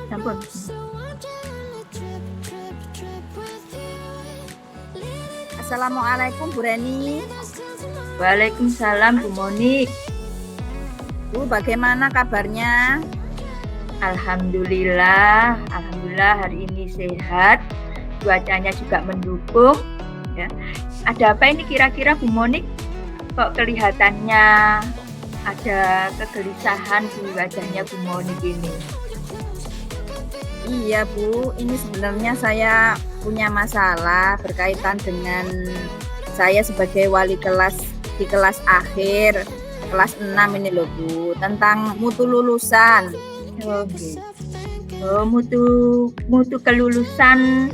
Ampun. Assalamualaikum Bu Reni. Waalaikumsalam Bu Monik. Bu, bagaimana kabarnya? Alhamdulillah hari ini sehat, cuacanya juga mendukung. Ya. Ada apa ini kira-kira Bu Monik? Kok kelihatannya ada kegelisahan di wajahnya Bu Monik ini? Iya Bu, ini sebenarnya saya punya masalah berkaitan dengan saya sebagai wali kelas di kelas akhir, kelas 6 ini loh Bu, tentang mutu lulusan. Oke. Oh, mutu kelulusan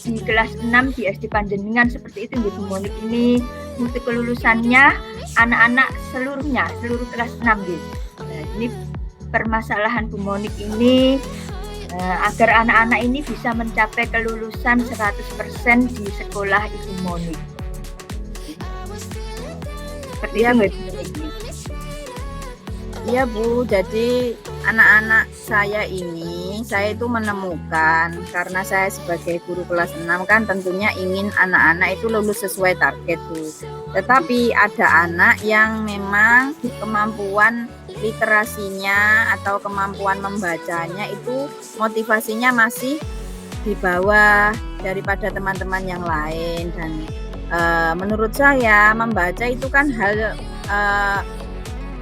di kelas 6 di SD Panjenengan seperti itu Bu Monik. Ini mutu kelulusannya anak-anak seluruh kelas 6 gitu. Nah, ini permasalahan Bu Monik ini agar anak-anak ini bisa mencapai kelulusan 100% di sekolah Ibu Monik. Seperti itu nggak Bu Monik? Iya Bu, jadi anak-anak saya itu menemukan, karena saya sebagai guru kelas 6 kan tentunya ingin anak-anak itu lulus sesuai target Bu. Tetapi ada anak yang memang kemampuan literasinya atau kemampuan membacanya itu motivasinya masih di bawah daripada teman-teman yang lain. Dan menurut saya membaca itu kan hal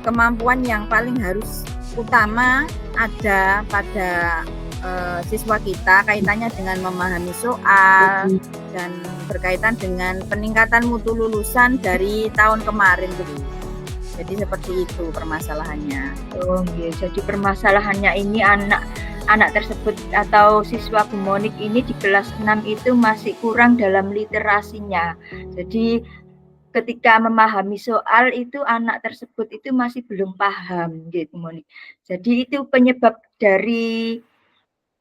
kemampuan yang paling harus utama ada pada siswa kita, kaitannya dengan memahami soal dan berkaitan dengan peningkatan mutu lulusan dari tahun kemarin Bu. Jadi seperti itu permasalahannya. Oh iya, jadi permasalahannya ini anak tersebut atau siswa Bu Monik ini di kelas 6 itu masih kurang dalam literasinya. Jadi ketika memahami soal itu anak tersebut itu masih belum paham gitu Bu Monik. Jadi itu penyebab dari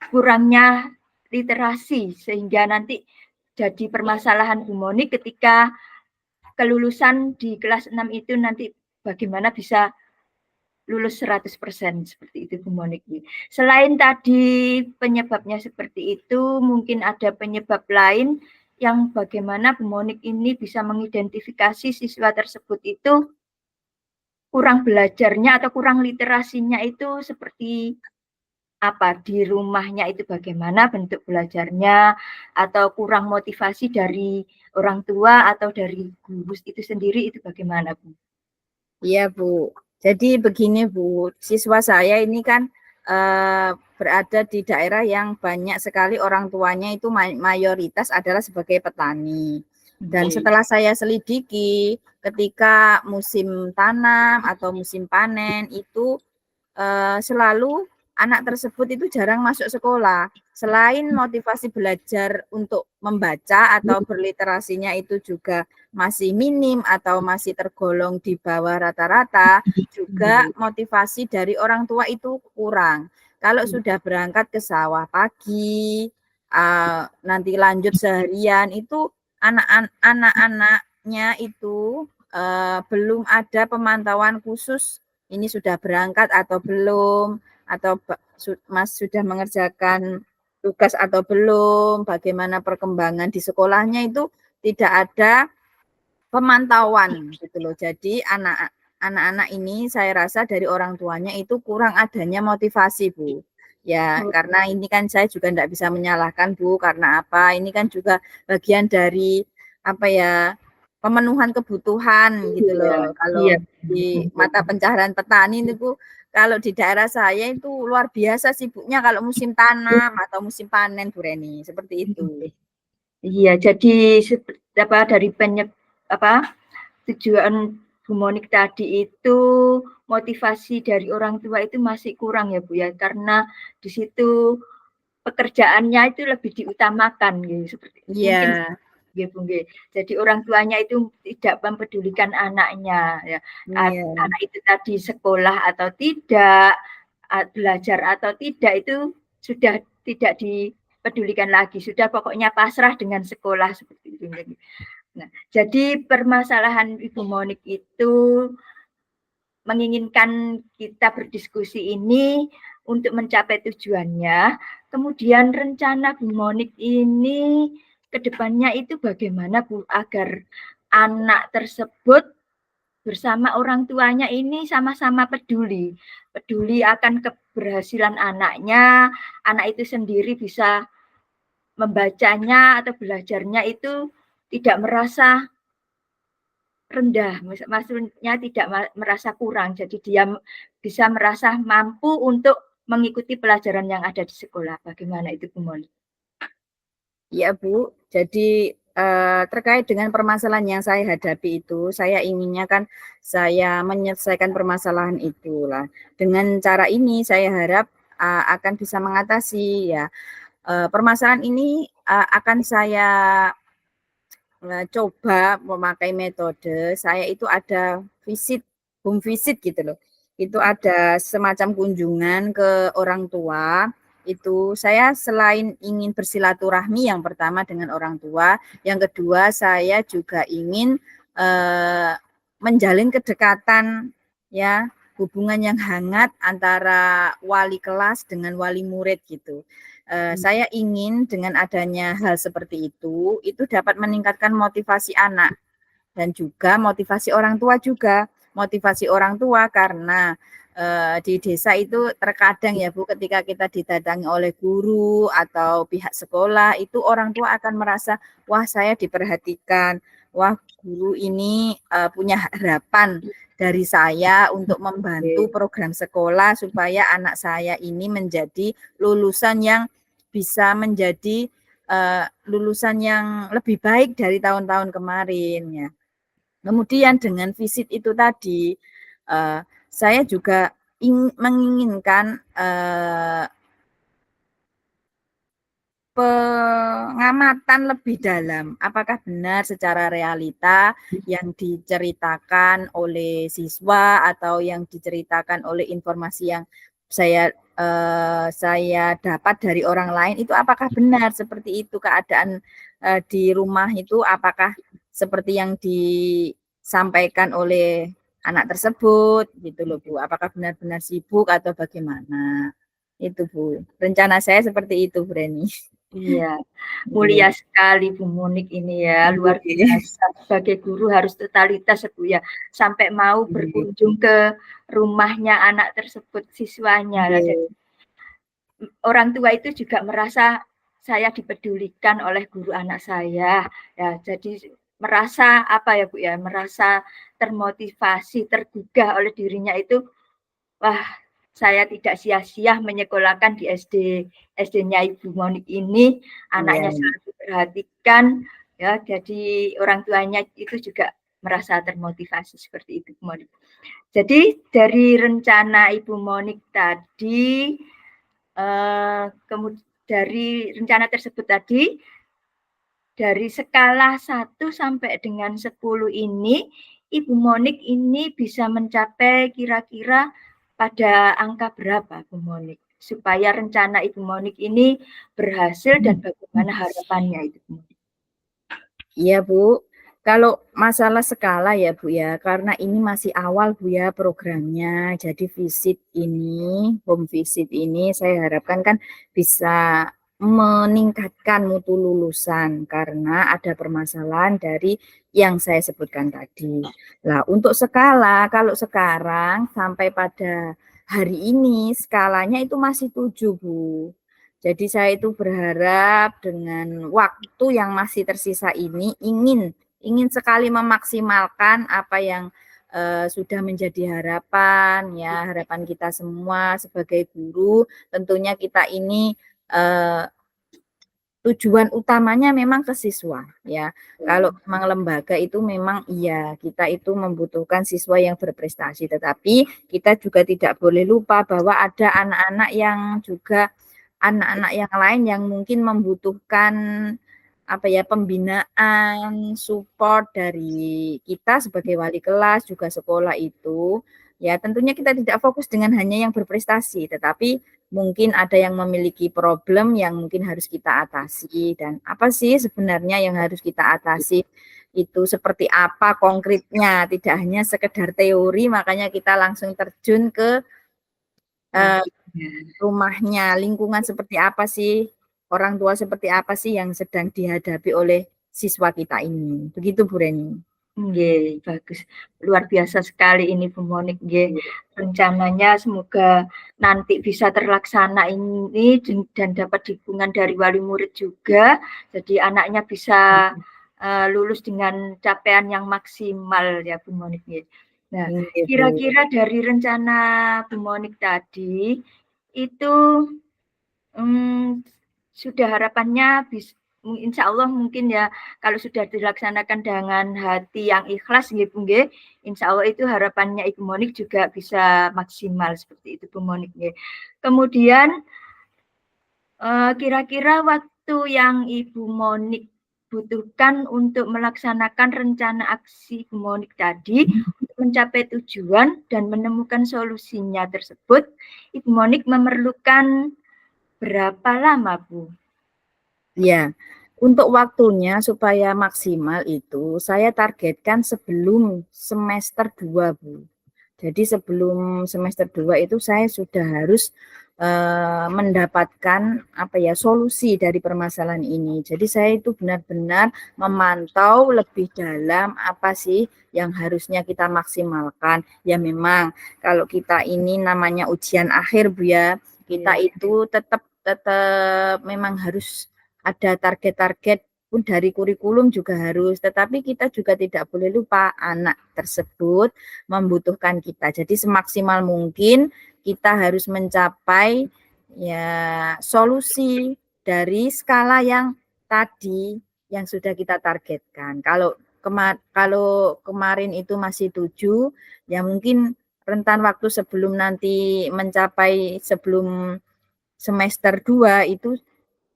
kurangnya literasi sehingga nanti jadi permasalahan Bu Monik ketika kelulusan di kelas 6 itu nanti bagaimana bisa lulus 100% seperti itu Bu Monik. Selain tadi penyebabnya seperti itu, mungkin ada penyebab lain yang bagaimana Bu Monik ini bisa mengidentifikasi siswa tersebut itu kurang belajarnya atau kurang literasinya itu seperti apa, di rumahnya itu bagaimana bentuk belajarnya, atau kurang motivasi dari orang tua atau dari guru itu sendiri itu bagaimana Bu? Iya Bu, jadi begini Bu, siswa saya ini kan berada di daerah yang banyak sekali orang tuanya itu mayoritas adalah sebagai petani. Dan setelah saya selidiki, ketika musim tanam atau musim panen itu selalu anak tersebut itu jarang masuk sekolah. Selain motivasi belajar untuk membaca atau berliterasinya itu juga masih minim atau masih tergolong di bawah rata-rata, juga motivasi dari orang tua itu kurang. Kalau sudah berangkat ke sawah pagi, nanti lanjut seharian, itu anak-anaknya itu belum ada pemantauan khusus ini sudah berangkat atau belum, atau Mas sudah mengerjakan tugas atau belum, bagaimana perkembangan di sekolahnya itu tidak ada pemantauan gitu loh. Jadi anak-anak ini saya rasa dari orang tuanya itu kurang adanya motivasi Bu. Ya, karena ini kan saya juga tidak bisa menyalahkan Bu, karena apa? Ini kan juga bagian dari apa ya? Pemenuhan kebutuhan gitu loh. Kalau di mata pencaharian petani itu kalau di daerah saya itu luar biasa sibuknya kalau musim tanam atau musim panen Bu Reni, seperti itu. Iya, jadi dari tujuan Bu Monik tadi itu motivasi dari orang tua itu masih kurang ya Bu ya, karena di situ pekerjaannya itu lebih diutamakan gitu, seperti mungkin Iya, nggih Bu nggih. Jadi orang tuanya itu tidak mempedulikan anaknya ya. iya, Anak itu tadi sekolah atau tidak, belajar atau tidak itu sudah tidak dipedulikan lagi, sudah pokoknya pasrah dengan sekolah seperti itu. Nah, jadi permasalahan Ibu Monik itu menginginkan kita berdiskusi ini untuk mencapai tujuannya. Kemudian rencana Bu Monik ini ke depannya itu bagaimana Bu agar anak tersebut bersama orang tuanya ini sama-sama peduli. Peduli akan keberhasilan anaknya, anak itu sendiri bisa membacanya atau belajarnya itu tidak merasa rendah, maksudnya tidak merasa kurang. Jadi dia bisa merasa mampu untuk mengikuti pelajaran yang ada di sekolah. Bagaimana itu Bu Moni? iya Bu. Jadi terkait dengan permasalahan yang saya hadapi itu, saya inginnya kan saya menyelesaikan permasalahan itulah. Dengan cara ini saya harap akan bisa mengatasi ya permasalahan ini akan saya coba memakai metode saya itu ada home visit gitu loh. Itu ada semacam kunjungan ke orang tua. Itu saya selain ingin bersilaturahmi yang pertama dengan orang tua, yang kedua saya juga ingin menjalin kedekatan ya, hubungan yang hangat antara wali kelas dengan wali murid gitu. Saya ingin dengan adanya hal seperti itu dapat meningkatkan motivasi anak dan juga motivasi orang tua juga. Motivasi orang tua karena di desa itu terkadang ya Bu, ketika kita didatangi oleh guru atau pihak sekolah, itu orang tua akan merasa, wah saya diperhatikan, wah guru ini punya harapan dari saya untuk membantu program sekolah supaya anak saya ini menjadi lulusan yang bisa menjadi lulusan yang lebih baik dari tahun-tahun kemarin ya. Kemudian dengan visit itu tadi, saya juga menginginkan pengamatan lebih dalam. Apakah benar secara realita yang diceritakan oleh siswa atau yang diceritakan oleh informasi yang saya dapat dari orang lain itu apakah benar seperti itu keadaan di rumah itu apakah seperti yang disampaikan oleh anak tersebut gitu loh Bu. Apakah benar-benar sibuk atau bagaimana? Itu Bu. Rencana saya seperti itu, Breni. Iya, Iya. mulia sekali Bu Monik ini ya, luar biasa. Sebagai guru harus totalitas Bu ya, sampai mau Iya. berkunjung ke rumahnya anak tersebut, siswanya. Jadi, Iya. orang tua itu juga merasa saya dipedulikan oleh guru anak saya. Ya, jadi merasa apa ya Bu ya, merasa termotivasi, tergugah oleh dirinya itu, wah saya tidak sia-sia menyekolahkan di SD-nya Ibu Monik ini, Iya. anaknya selalu diperhatikan, ya, jadi orang tuanya itu juga merasa termotivasi seperti itu, Bu Monik. Jadi dari rencana Ibu Monik tadi, dari rencana tersebut tadi, dari skala 1 sampai dengan 10 ini, Ibu Monik ini bisa mencapai kira-kira pada angka berapa, Bu Monik? Supaya rencana Ibu Monik ini berhasil dan bagaimana harapannya itu, Bu Monik? Iya, Bu. Kalau masalah skala ya, Bu ya, karena ini masih awal Bu ya programnya. Jadi home visit ini saya harapkan kan bisa meningkatkan mutu lulusan karena ada permasalahan dari yang saya sebutkan tadi. Nah, untuk skala kalau sekarang sampai pada hari ini skalanya itu masih 7, Bu. Jadi saya itu berharap dengan waktu yang masih tersisa ini ingin sekali memaksimalkan apa yang sudah menjadi harapan ya, harapan kita semua sebagai guru. Tentunya kita ini tujuan utamanya memang ke siswa ya. Kalau memang lembaga itu memang iya kita itu membutuhkan siswa yang berprestasi, tetapi kita juga tidak boleh lupa bahwa ada anak-anak yang juga anak-anak yang lain yang mungkin membutuhkan apa ya pembinaan, support dari kita sebagai wali kelas juga sekolah itu. Ya, tentunya kita tidak fokus dengan hanya yang berprestasi, tetapi mungkin ada yang memiliki problem yang mungkin harus kita atasi. Dan apa sih sebenarnya yang harus kita atasi itu seperti apa konkretnya, tidak hanya sekedar teori, makanya kita langsung terjun ke rumahnya, lingkungan seperti apa sih, orang tua seperti apa sih yang sedang dihadapi oleh siswa kita ini. Begitu Bu Reni. Nggih, bagus. Luar biasa sekali ini Bu Monik nggih. Rencananya semoga nanti bisa terlaksana ini dan dapat dukungan dari wali murid juga. Jadi anaknya bisa lulus dengan capaian yang maksimal ya Bu Monik nggih. Nah, kira-kira dari rencana Bu Monik tadi itu sudah harapannya insya Allah mungkin ya kalau sudah dilaksanakan dengan hati yang ikhlas gitu nggih, insya Allah itu harapannya Ibu Monik juga bisa maksimal seperti itu Bu Monik nggih. Kemudian kira-kira waktu yang Ibu Monik butuhkan untuk melaksanakan rencana aksi Ibu Monik tadi untuk mencapai tujuan dan menemukan solusinya tersebut, Ibu Monik memerlukan berapa lama, Bu? Ya, untuk waktunya supaya maksimal itu saya targetkan sebelum semester 2, Bu. Jadi sebelum semester 2 itu saya sudah harus mendapatkan apa ya solusi dari permasalahan ini. Jadi saya itu benar-benar memantau lebih dalam apa sih yang harusnya kita maksimalkan. Ya memang kalau kita ini namanya ujian akhir Bu ya, kita itu tetap memang harus ada target-target pun dari kurikulum juga harus, tetapi kita juga tidak boleh lupa anak tersebut membutuhkan kita. Jadi semaksimal mungkin kita harus mencapai ya solusi dari skala yang tadi yang sudah kita targetkan. Kalau kemarin itu masih 7, ya mungkin rentan waktu sebelum nanti mencapai sebelum semester 2 itu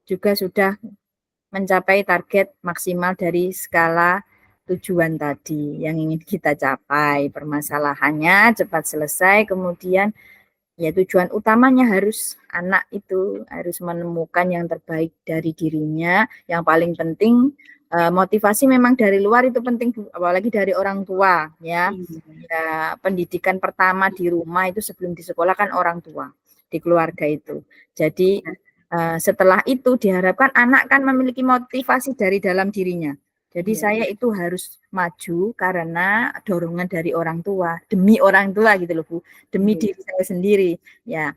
juga sudah mencapai target maksimal dari skala tujuan tadi yang ingin kita capai. Permasalahannya cepat selesai, kemudian ya tujuan utamanya harus anak itu harus menemukan yang terbaik dari dirinya. Yang paling penting motivasi memang dari luar itu penting, apalagi dari orang tua ya. Ya pendidikan pertama di rumah itu sebelum di sekolah kan orang tua, di keluarga itu. Jadi setelah itu diharapkan anak kan memiliki motivasi dari dalam dirinya. Jadi saya itu harus maju karena dorongan dari orang tua, demi orang tua gitu loh Bu, demi diri saya sendiri. Ya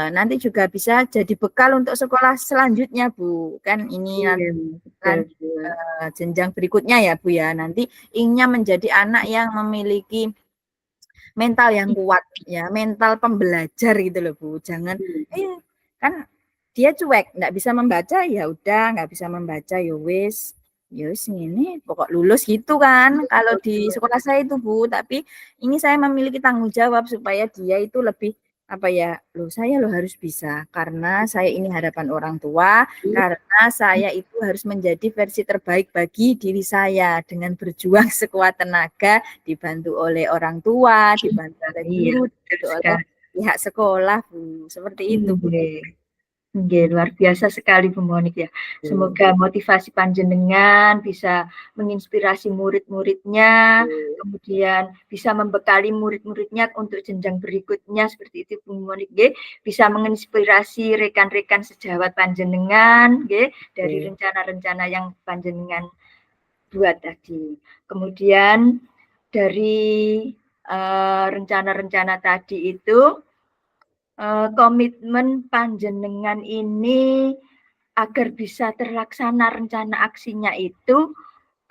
nanti juga bisa jadi bekal untuk sekolah selanjutnya Bu. Kan ini nanti jenjang berikutnya ya Bu ya. Nanti inginnya menjadi anak yang memiliki mental yang kuat ya, mental pembelajar gitu loh Bu. Jangan kan dia cuek, nggak bisa membaca ya udah, nggak bisa membaca ya wis ini pokok lulus gitu kan. Kalau di sekolah saya itu Bu, tapi ini saya memiliki tanggung jawab supaya dia itu lebih apa ya, saya harus bisa karena saya ini hadapan orang tua, karena saya itu harus menjadi versi terbaik bagi diri saya dengan berjuang sekuat tenaga, dibantu oleh orang tua, dibantu oleh guru, dibantu oleh pihak sekolah Bu, seperti itu Bu. Nggih, luar biasa sekali Bu Monik ya. Semoga motivasi panjenengan bisa menginspirasi murid-muridnya, kemudian bisa membekali murid-muridnya untuk jenjang berikutnya seperti itu Bu Monik nggih, bisa menginspirasi rekan-rekan sejawat panjenengan nggih dari rencana-rencana yang panjenengan buat tadi. Kemudian dari rencana-rencana tadi itu komitmen panjenengan ini agar bisa terlaksana rencana aksinya itu,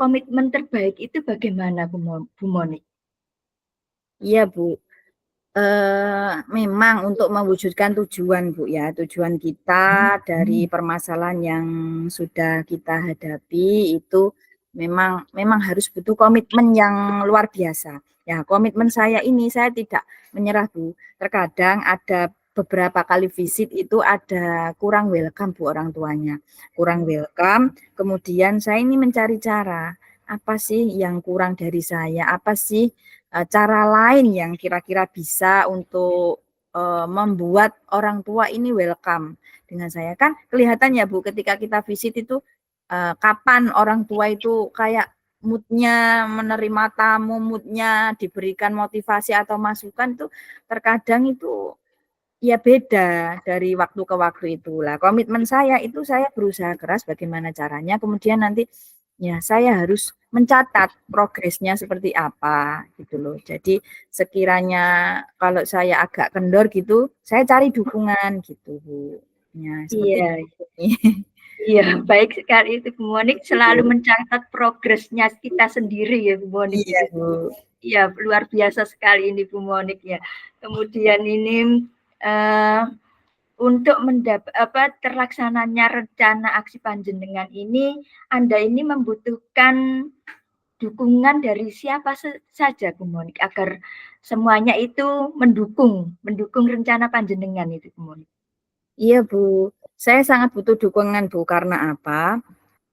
komitmen terbaik itu bagaimana Bu Monik? Iya Bu, Memang untuk mewujudkan tujuan, Bu, ya, tujuan kita dari permasalahan yang sudah kita hadapi itu memang harus butuh komitmen yang luar biasa. Ya, komitmen saya ini saya tidak menyerah, Bu. Terkadang ada beberapa kali visit itu ada kurang welcome, Bu, orang tuanya. Kurang welcome, kemudian saya ini mencari cara, apa sih yang kurang dari saya? Apa sih cara lain yang kira-kira bisa untuk membuat orang tua ini welcome dengan saya. Kan kelihatan ya Bu, ketika kita visit itu kapan orang tua itu kayak moodnya menerima tamu, moodnya diberikan motivasi atau masukan itu terkadang itu ya beda dari waktu ke waktu itu. Lah, komitmen saya itu saya berusaha keras bagaimana caranya, kemudian nanti ya saya harus mencatat progresnya seperti apa gitu loh. Jadi sekiranya kalau saya agak kendor gitu, saya cari dukungan gitu, Bu. Ya, seperti Iya, itu. iya, baik sekali itu Bu Monik, selalu mencatat progresnya kita sendiri ya Bu Monik Iya, itu. Bu. Iya, luar biasa sekali ini Bu Monik ya. Kemudian ini eh, untuk terlaksananya rencana aksi panjenengan ini, Anda ini membutuhkan dukungan dari siapa saja Bu Monik agar semuanya itu mendukung rencana panjenengan itu Bu Monik. Iya, Bu. Saya sangat butuh dukungan, Bu. Karena apa?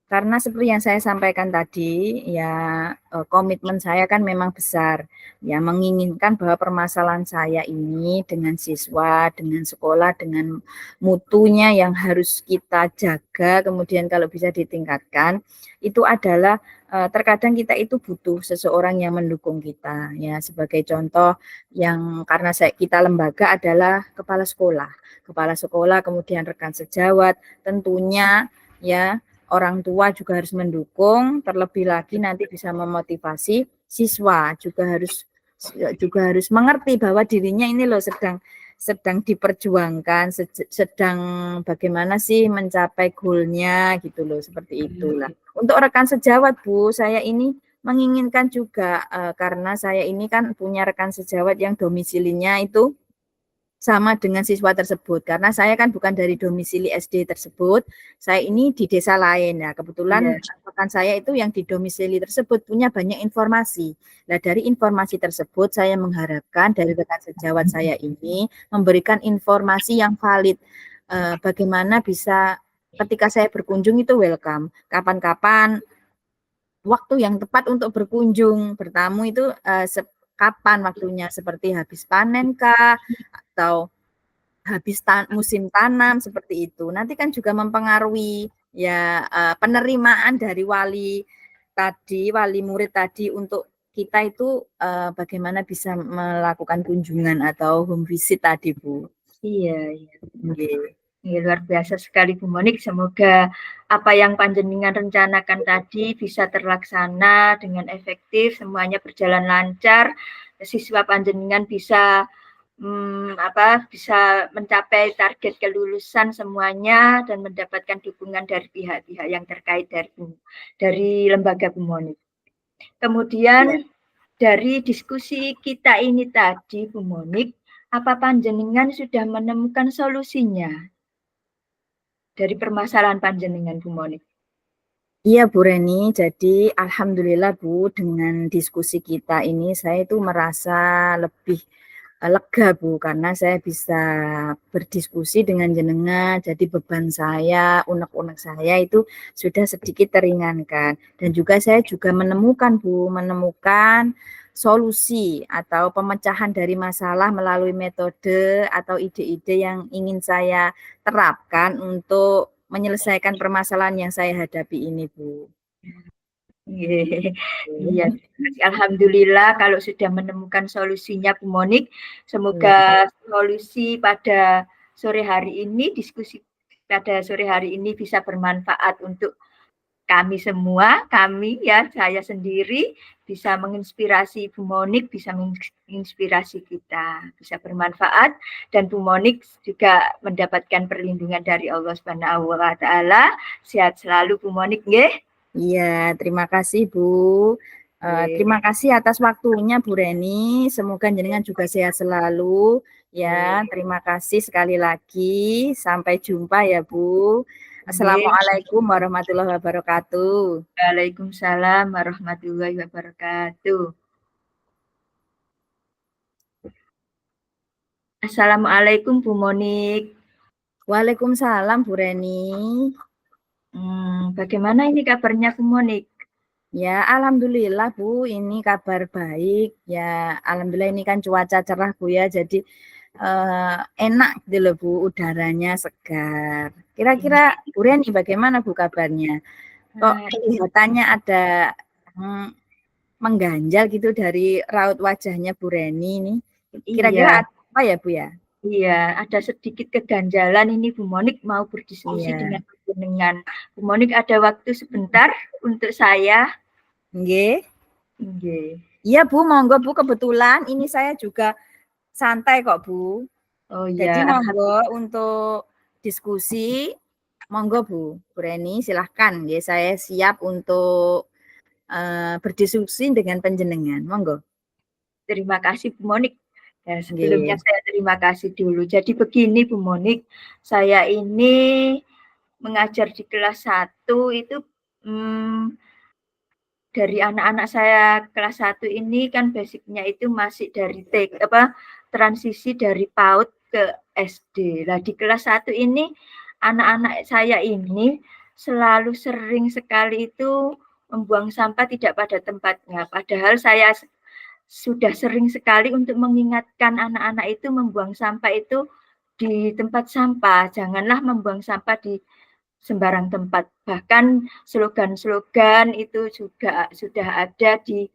Karena seperti yang saya sampaikan tadi, ya komitmen saya kan memang besar. Ya menginginkan bahwa permasalahan saya ini dengan siswa, dengan sekolah, dengan mutunya yang harus kita jaga, kemudian kalau bisa ditingkatkan, itu adalah terkadang kita itu butuh seseorang yang mendukung kita. Ya sebagai contoh yang karena kita lembaga adalah kepala sekolah, kemudian rekan sejawat, tentunya ya orang tua juga harus mendukung, terlebih lagi nanti bisa memotivasi siswa juga harus mengerti bahwa dirinya ini loh sedang diperjuangkan, sedang bagaimana sih mencapai goalnya gitu loh, seperti itulah. Untuk rekan sejawat Bu, saya ini menginginkan juga karena saya ini kan punya rekan sejawat yang domisilinya itu sama dengan siswa tersebut karena saya kan bukan dari domisili SD tersebut, saya ini di desa lain. Nah, kebetulan rekan saya itu yang di domisili tersebut punya banyak informasi. Nah, dari informasi tersebut saya mengharapkan dari rekan sejawat saya ini memberikan informasi yang valid. Bagaimana bisa ketika saya berkunjung itu welcome. Kapan-kapan waktu yang tepat untuk berkunjung, bertamu itu kapan waktunya seperti habis panen kah atau habis musim tanam seperti itu. Nanti kan juga mempengaruhi ya penerimaan dari wali murid tadi untuk kita itu bagaimana bisa melakukan kunjungan atau home visit tadi, Bu. Iya, iya. Okay. Ya, luar biasa sekali Bu Monik. Semoga apa yang panjenengan rencanakan tadi bisa terlaksana dengan efektif, semuanya berjalan lancar, siswa panjenengan bisa bisa mencapai target kelulusan semuanya dan mendapatkan dukungan dari pihak-pihak yang terkait dari lembaga Bu Monik. Kemudian dari diskusi kita ini tadi Bu Monik, apa panjenengan sudah menemukan solusinya dari permasalahan panjenengan Bu Monik? Iya Bu Reni, jadi alhamdulillah Bu dengan diskusi kita ini saya itu merasa lebih lega Bu karena saya bisa berdiskusi dengan jenengan, jadi beban saya, unek-unek saya itu sudah sedikit teringankan dan juga saya juga menemukan Bu, menemukan solusi atau pemecahan dari masalah melalui metode atau ide-ide yang ingin saya terapkan untuk menyelesaikan permasalahan yang saya hadapi ini, Bu. Iya, alhamdulillah kalau sudah menemukan solusinya Bu Monik. Iya. Semoga solusi pada sore hari ini, diskusi pada sore hari ini bisa bermanfaat untuk kami semua, kami ya, saya sendiri bisa menginspirasi Bu Monik, bisa menginspirasi kita, bisa bermanfaat dan Bu Monik juga mendapatkan perlindungan dari Allah Subhanahu wa taala. Sehat selalu Bu Monik nggih. Iya, terima kasih Bu. Terima kasih atas waktunya Bu Reni. Semoga jenengan juga sehat selalu. Ya, terima kasih sekali lagi. Sampai jumpa ya Bu. Assalamualaikum warahmatullahi wabarakatuh. Waalaikumsalam warahmatullahi wabarakatuh. Assalamualaikum Bu Monik. Waalaikumsalam Bu Reni. Bagaimana ini kabarnya Bu Monik? Ya, alhamdulillah Bu, ini kabar baik. Ya, alhamdulillah ini kan cuaca cerah Bu ya, jadi enak gitu loh Bu, udaranya segar. Kira-kira Bu Reni bagaimana Bu kabarnya? Kok kelihatannya ada mengganjal gitu dari raut wajahnya Bu Reni ini. Kira-kira Iya. apa ya Bu ya? Iya, ada sedikit keganjalan ini Bu Monik mau berdiskusi dengan Bu Monik ada waktu sebentar untuk saya? Nggih. Nggih. Iya Bu, monggo Bu, kebetulan ini saya juga santai kok Bu. Oh Jadi ya, monggo untuk diskusi, monggo Bu Reni silahkan ya, saya siap untuk berdiskusi dengan panjenengan, monggo. Terima kasih Bu Monik. Ya, sebelumnya Nggih. saya terima kasih dulu. Jadi begini Bu Monik, saya ini mengajar di kelas 1 itu dari anak-anak saya kelas 1 ini kan basicnya itu masih dari transisi dari PAUD ke SD. Nah, di kelas 1 ini anak-anak saya ini selalu sering sekali itu membuang sampah tidak pada tempatnya. Padahal saya sudah sering sekali untuk mengingatkan anak-anak itu membuang sampah itu di tempat sampah. Janganlah membuang sampah di sembarang tempat. Bahkan slogan-slogan itu juga sudah ada di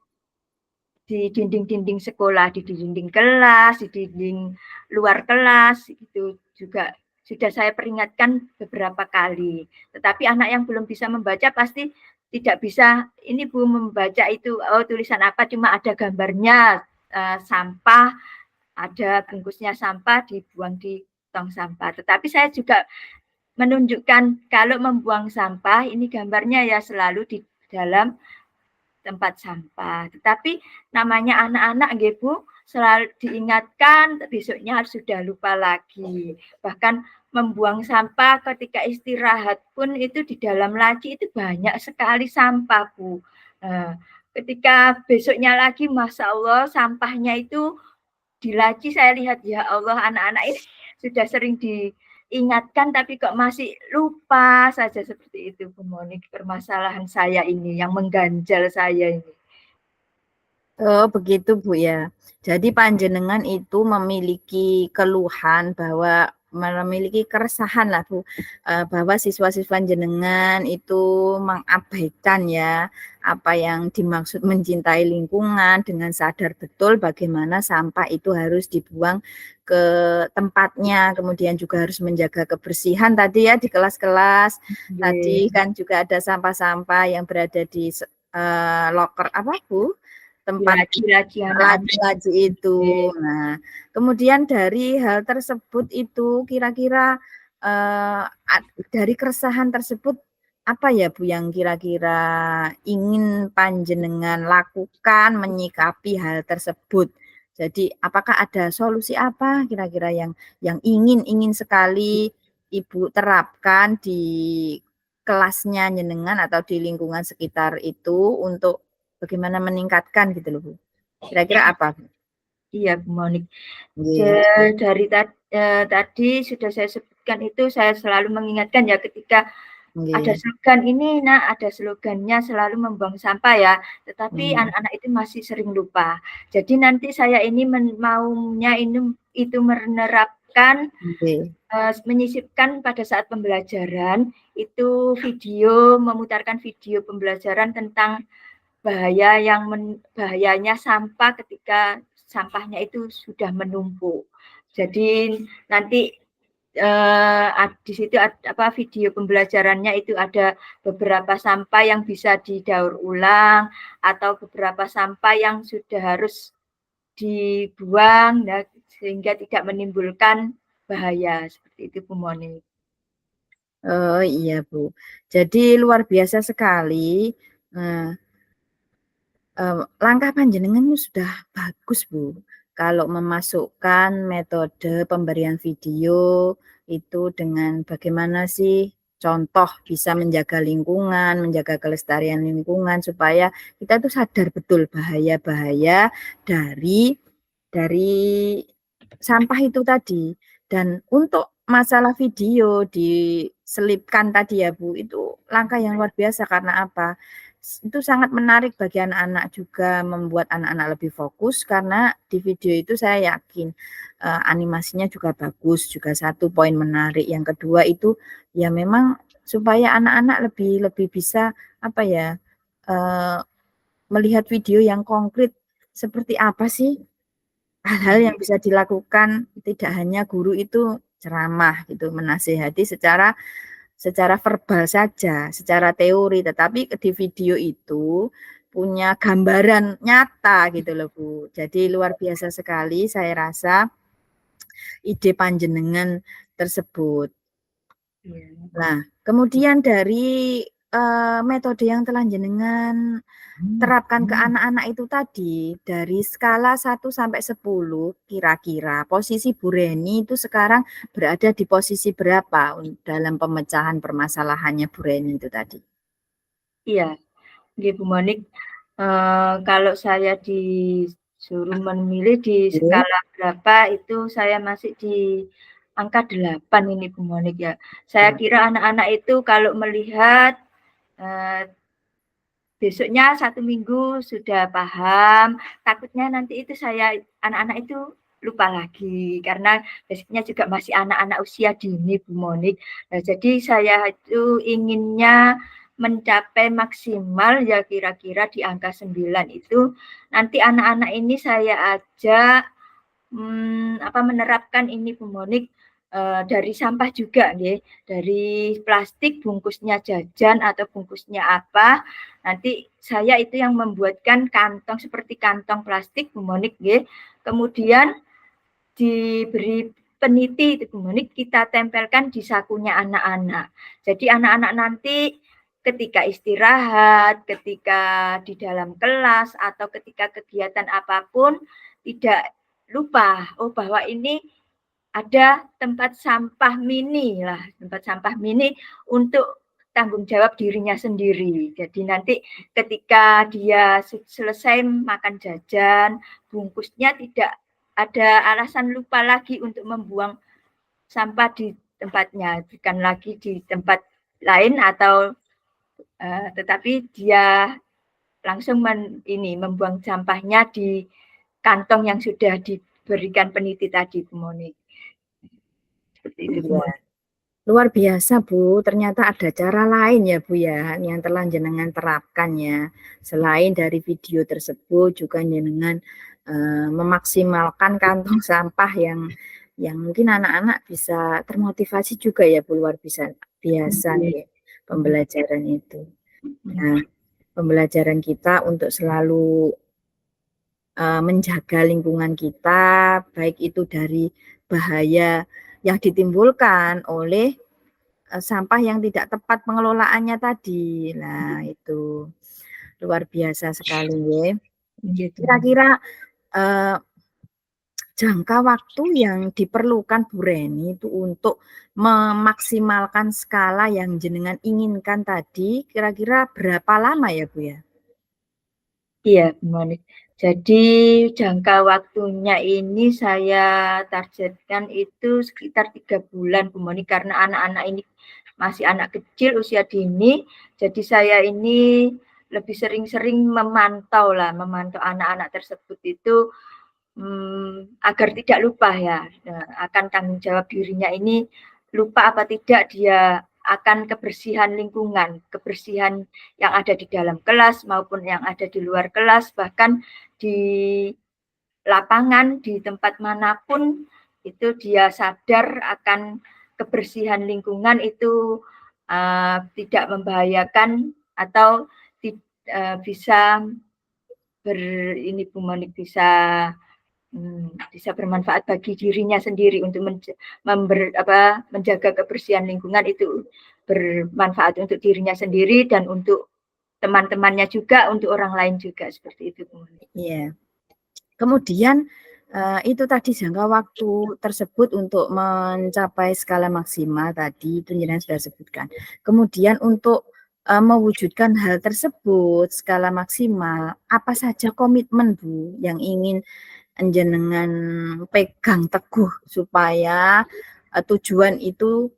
dinding-dinding sekolah, di dinding kelas, di dinding luar kelas, itu juga sudah saya peringatkan beberapa kali. Tetapi anak yang belum bisa membaca pasti tidak bisa, ini Bu membaca itu, oh tulisan apa, cuma ada gambarnya, sampah, ada bungkusnya sampah, dibuang di tong sampah. Tetapi saya juga menunjukkan kalau membuang sampah ini gambarnya ya selalu di dalam tempat sampah. Tetapi namanya anak-anak nggih Bu, selalu diingatkan besoknya sudah lupa lagi. Bahkan membuang sampah ketika istirahat pun itu di dalam laci itu banyak sekali sampah Bu. Nah, ketika besoknya lagi Masya Allah sampahnya itu di laci saya lihat ya Allah anak-anak ini sudah sering diingatkan tapi kok masih lupa saja seperti itu Bu Monik permasalahan saya ini yang mengganjal saya ini. Oh, begitu Bu ya. Jadi panjenengan itu memiliki keluhan bahwa memiliki keresahan lah Bu, bahwa siswa-siswa jenengan itu mengabaikan ya apa yang dimaksud mencintai lingkungan dengan sadar betul bagaimana sampah itu harus dibuang ke tempatnya, kemudian juga harus menjaga kebersihan tadi ya di kelas-kelas. Tadi kan juga ada sampah-sampah yang berada di loker apa Bu? Tempat Laci-laci laci itu. Nah, kemudian dari hal tersebut itu kira-kira dari keresahan tersebut apa ya Bu yang kira-kira ingin panjenengan lakukan menyikapi hal tersebut? Jadi apakah ada solusi apa kira-kira yang ingin sekali Ibu terapkan di kelasnya jenengan atau di lingkungan sekitar itu untuk bagaimana meningkatkan gitu loh Bu? Kira-kira apa? Iya Bu Monik. Yeah. Dari tadi sudah saya sebutkan itu saya selalu mengingatkan ya ketika ada slogan ini nak ada slogannya selalu membuang sampah ya tetapi anak-anak itu masih sering lupa jadi nanti saya ini maunya ini itu menerapkan menyisipkan pada saat pembelajaran itu video memutarkan video pembelajaran tentang bahayanya sampah ketika sampahnya itu sudah menumpuk jadi nanti di situ apa video pembelajarannya itu ada beberapa sampah yang bisa didaur ulang atau beberapa sampah yang sudah harus dibuang nah, sehingga tidak menimbulkan bahaya seperti itu Bu Moni. Oh iya Bu. Jadi luar biasa sekali. Nah, langkah panjenengan sudah bagus, Bu. Kalau memasukkan metode pemberian video itu dengan bagaimana sih contoh bisa menjaga lingkungan, menjaga kelestarian lingkungan supaya kita tuh sadar betul bahaya-bahaya dari sampah itu tadi. Dan untuk masalah video diselipkan tadi ya Bu, itu langkah yang luar biasa karena apa? Itu sangat menarik bagi anak-anak juga, membuat anak-anak lebih fokus karena di video itu saya yakin animasinya juga bagus, juga satu poin menarik. Yang kedua itu ya memang supaya anak-anak lebih lebih bisa apa ya melihat video yang konkret seperti apa sih hal-hal yang bisa dilakukan, tidak hanya guru itu ceramah gitu, menasehati secara verbal saja, secara teori, tetapi di video itu punya gambaran nyata gitu loh Bu. Jadi luar biasa sekali saya rasa ide panjenengan tersebut. Nah, kemudian dari metode yang telah jenengan terapkan ke anak-anak itu tadi, dari skala 1 sampai 10, kira-kira posisi Bu Reni itu sekarang berada di posisi berapa dalam pemecahan permasalahannya Bu Reni itu tadi? Iya, nggih Bu Monik, kalau saya disuruh memilih di skala berapa itu saya masih di angka 8 ini Bu Monik ya. Saya kira anak-anak itu kalau melihat besoknya 1 minggu sudah paham, takutnya nanti itu anak-anak itu lupa lagi karena basicnya juga masih anak-anak usia dini Bu Monik. Nah, jadi saya itu inginnya mencapai maksimal ya kira-kira di angka 9 itu nanti anak-anak ini saya ajak menerapkan ini Bu Monik dari sampah juga nggih, dari plastik bungkusnya jajan atau bungkusnya apa, nanti saya itu yang membuatkan kantong seperti kantong plastik Bu Monik nggih, kemudian diberi peniti Bu Monik, kita tempelkan di sakunya anak-anak. Jadi anak-anak nanti ketika istirahat, ketika di dalam kelas atau ketika kegiatan apapun tidak lupa, oh bahwa ini ada tempat sampah mini lah, tempat sampah mini untuk tanggung jawab dirinya sendiri. Jadi nanti ketika dia selesai makan jajan, bungkusnya tidak ada alasan lupa lagi untuk membuang sampah di tempatnya, bukan lagi di tempat lain atau tetapi dia langsung membuang sampahnya di kantong yang sudah diberikan peniti tadi, Bu Monik. Seperti itu, Bu Monik. Luar biasa Bu, ternyata ada cara lain ya Bu ya, yang telah jenengan terapkan ya. Selain dari video tersebut juga jenengan memaksimalkan kantong sampah yang mungkin anak-anak bisa termotivasi juga ya Bu, luar biasa ya pembelajaran itu. Nah, pembelajaran kita untuk selalu menjaga lingkungan kita, baik itu dari bahaya yang ditimbulkan oleh sampah yang tidak tepat pengelolaannya tadi. Nah, itu luar biasa sekali ya. Kira-kira jangka waktu yang diperlukan Bu Reni itu untuk memaksimalkan skala yang jenengan inginkan tadi, kira-kira berapa lama ya Bu ya? Iya, Bu Monik. Jadi jangka waktunya ini saya targetkan itu sekitar 3 bulan Bu Monik, karena anak-anak ini masih anak kecil usia dini, jadi saya ini lebih sering-sering memantau anak-anak tersebut itu agar tidak lupa ya, akan tanggung jawab dirinya ini lupa apa tidak dia akan kebersihan lingkungan, kebersihan yang ada di dalam kelas maupun yang ada di luar kelas, bahkan di lapangan, di tempat manapun itu dia sadar akan kebersihan lingkungan itu tidak membahayakan atau bisa bisa bermanfaat bagi dirinya sendiri untuk menjaga kebersihan lingkungan itu bermanfaat untuk dirinya sendiri dan untuk teman-temannya juga, untuk orang lain juga, seperti itu Bu Monik. Iya. Kemudian itu tadi jangka waktu tersebut untuk mencapai skala maksimal tadi itu jenengan sudah sebutkan. Kemudian untuk mewujudkan hal tersebut skala maksimal, apa saja komitmen Bu yang ingin jenengan pegang teguh supaya tujuan itu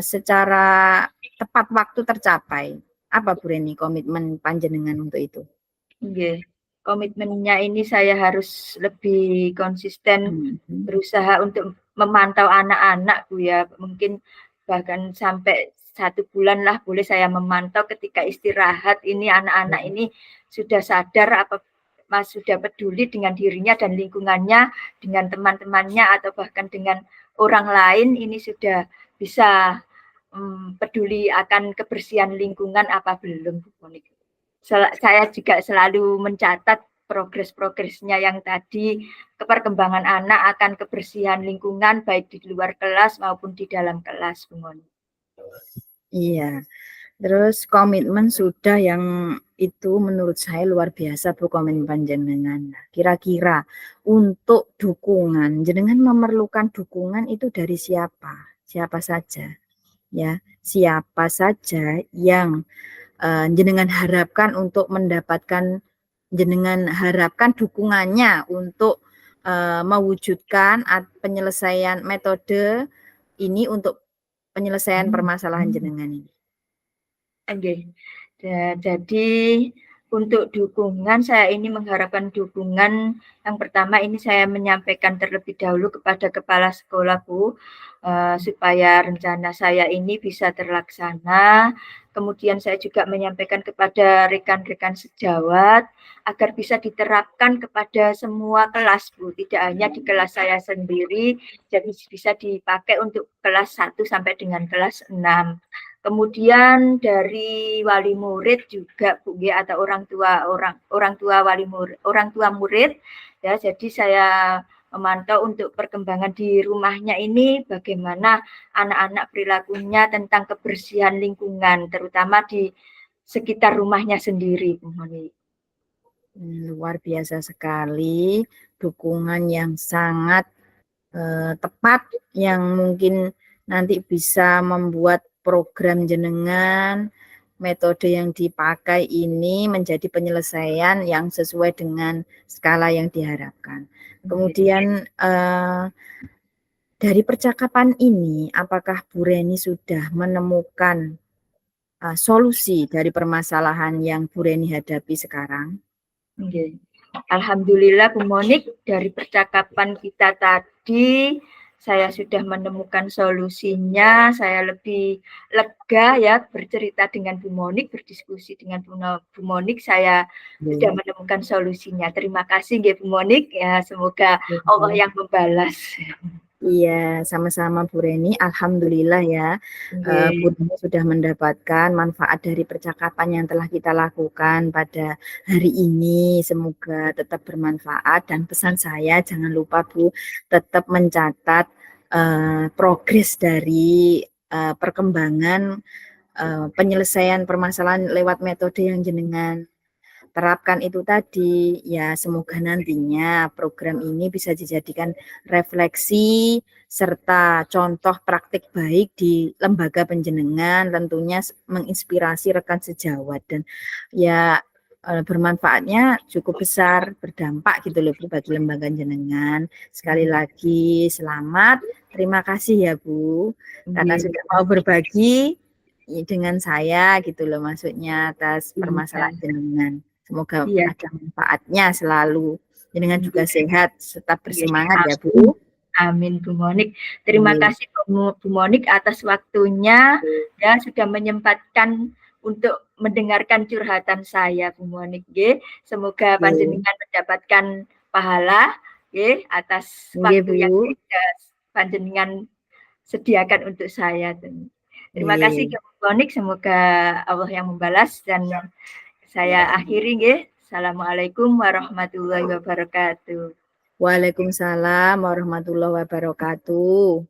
secara tepat waktu tercapai? Apa Bu Reni komitmen panjenengan untuk itu? Oke. Komitmennya ini saya harus lebih konsisten berusaha untuk memantau anak-anak Bu ya. Mungkin bahkan sampai 1 bulan lah boleh saya memantau ketika istirahat ini anak-anak ini sudah sadar apa sudah peduli dengan dirinya dan lingkungannya, dengan teman-temannya atau bahkan dengan orang lain, ini sudah bisa peduli akan kebersihan lingkungan apa belum Bu Monik. Saya juga selalu mencatat progres-progresnya yang tadi, perkembangan anak akan kebersihan lingkungan baik di luar kelas maupun di dalam kelas, Bu Monik. Iya, terus komitmen sudah yang itu menurut saya luar biasa Bu komitmen panjenengan. Kira-kira untuk dukungan, jenengan memerlukan dukungan itu dari siapa? Siapa saja? Ya, siapa saja yang jenengan harapkan untuk mendapatkan, jenengan harapkan dukungannya untuk mewujudkan penyelesaian metode ini untuk penyelesaian permasalahan jenengan ini. Oke. Jadi untuk dukungan, saya ini mengharapkan dukungan yang pertama ini saya menyampaikan terlebih dahulu kepada kepala sekolah Bu, supaya rencana saya ini bisa terlaksana. Kemudian saya juga menyampaikan kepada rekan-rekan sejawat agar bisa diterapkan kepada semua kelas Bu, tidak hanya di kelas saya sendiri, jadi bisa dipakai untuk kelas 1 sampai dengan kelas 6. Kemudian dari wali murid juga Bu ya, atau orang tua wali murid, orang tua murid ya. Jadi saya memantau untuk perkembangan di rumahnya ini bagaimana anak-anak perilakunya tentang kebersihan lingkungan terutama di sekitar rumahnya sendiri Bu Monik. Luar biasa sekali dukungan yang sangat tepat yang mungkin nanti bisa membuat program jenengan, metode yang dipakai ini menjadi penyelesaian yang sesuai dengan skala yang diharapkan. Kemudian dari percakapan ini, apakah Bu Reni sudah menemukan solusi dari permasalahan yang Bu Reni hadapi sekarang? Alhamdulillah Bu Monik, dari percakapan kita tadi saya sudah menemukan solusinya, saya lebih lega ya bercerita dengan Bu Monik, berdiskusi dengan Bu Monik, saya sudah menemukan solusinya. Terima kasih Bu Monik, ya semoga Allah yang membalas. Iya, sama-sama Bu Reni. Alhamdulillah ya, Bu Reni sudah mendapatkan manfaat dari percakapan yang telah kita lakukan pada hari ini. Semoga tetap bermanfaat dan pesan saya jangan lupa Bu, tetap mencatat progres dari perkembangan penyelesaian permasalahan lewat metode yang jenengan terapkan itu tadi. Ya, semoga nantinya program ini bisa dijadikan refleksi serta contoh praktik baik di lembaga penjenengan, tentunya menginspirasi rekan sejawat dan ya bermanfaatnya cukup besar, berdampak gitu loh Bu bagi lembaga jenengan. Sekali lagi selamat, terima kasih ya Bu karena sudah mau berbagi dengan saya gitu loh, maksudnya atas permasalahan jenengan. Semoga ada manfaatnya selalu. Jenengan juga sehat, tetap bersemangat ya Bu. Amin Bu Monik. Terima kasih Bu Monik atas waktunya ya sudah menyempatkan untuk mendengarkan curhatan saya Bu Monik. Semoga panjenengan mendapatkan pahala atas waktu yang sudah panjenengan sediakan untuk saya. Terima kasih Bu Monik, semoga Allah yang membalas dan saya akhiri. Assalamualaikum warahmatullahi wabarakatuh. Waalaikumsalam warahmatullahi wabarakatuh.